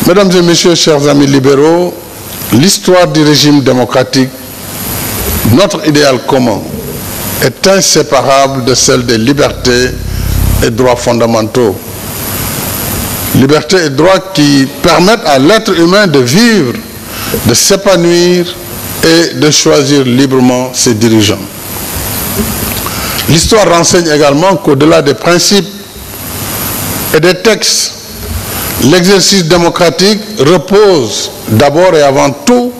Mesdames et messieurs, chers amis libéraux, l'histoire du régime démocratique, notre idéal commun, est inséparable de celle des libertés et droits fondamentaux. Libertés et droits qui permettent à l'être humain de vivre, de s'épanouir et de choisir librement ses dirigeants. L'histoire renseigne également qu'au-delà des principes et des textes, l'exercice démocratique repose d'abord et avant tout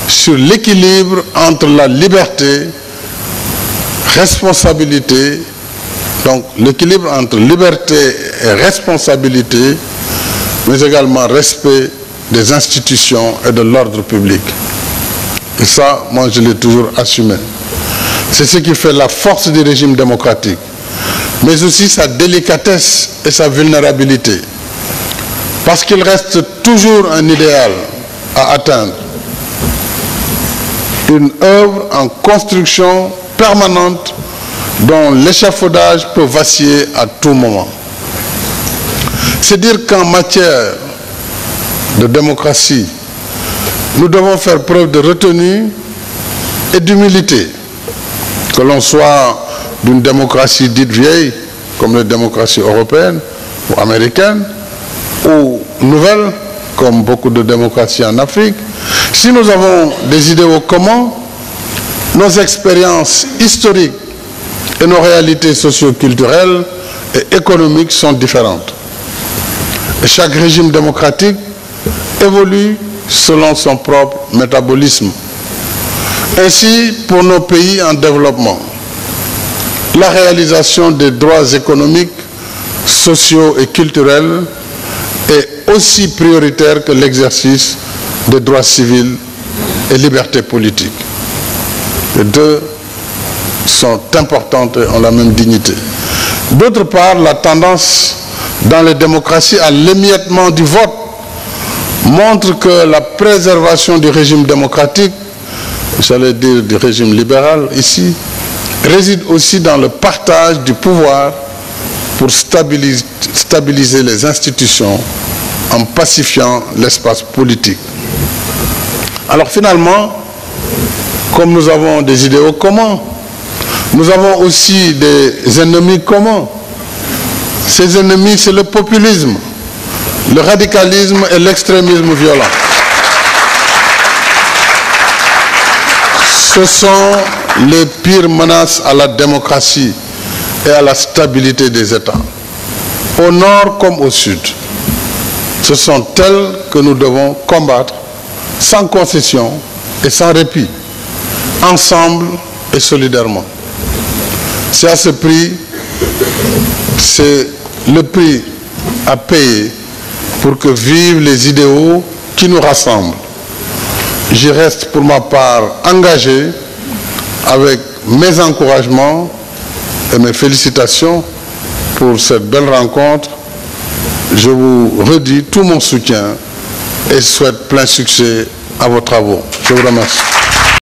sur l'équilibre entre la liberté, responsabilité, donc l'équilibre entre liberté et responsabilité, mais également respect des institutions et de l'ordre public. Et ça, moi, je l'ai toujours assumé. C'est ce qui fait la force du régime démocratique, mais aussi sa délicatesse et sa vulnérabilité. Parce qu'il reste toujours un idéal à atteindre, une œuvre en construction permanente dont l'échafaudage peut vaciller à tout moment. C'est dire qu'en matière de démocratie, nous devons faire preuve de retenue et d'humilité, que l'on soit d'une démocratie dite vieille, comme la démocratie européenne ou américaine, ou nouvelle, comme beaucoup de démocraties en Afrique. Si nous avons des idéaux communs, nos expériences historiques et nos réalités socio-culturelles et économiques sont différentes. Et chaque régime démocratique évolue selon son propre métabolisme. Ainsi, pour nos pays en développement, la réalisation des droits économiques, sociaux et culturels est aussi prioritaire que l'exercice des droits civils et libertés politiques. Les deux sont importantes et ont la même dignité. D'autre part, la tendance dans les démocraties à l'émiettement du vote montre que la préservation du régime démocratique, j'allais dire du régime libéral ici, réside aussi dans le partage du pouvoir pour stabiliser les institutions en pacifiant l'espace politique. Alors finalement, comme nous avons des idéaux communs, nous avons aussi des ennemis communs. Ces ennemis, c'est le populisme, le radicalisme et l'extrémisme violent. Ce sont les pires menaces à la démocratie et à la stabilité des États, au nord comme au sud. Ce sont elles que nous devons combattre sans concession et sans répit, ensemble et solidairement. C'est à ce prix, c'est le prix à payer pour que vivent les idéaux qui nous rassemblent. J'y reste pour ma part engagé avec mes encouragements et mes félicitations pour cette belle rencontre. Je vous redis tout mon soutien et souhaite plein succès à vos travaux. Je vous remercie.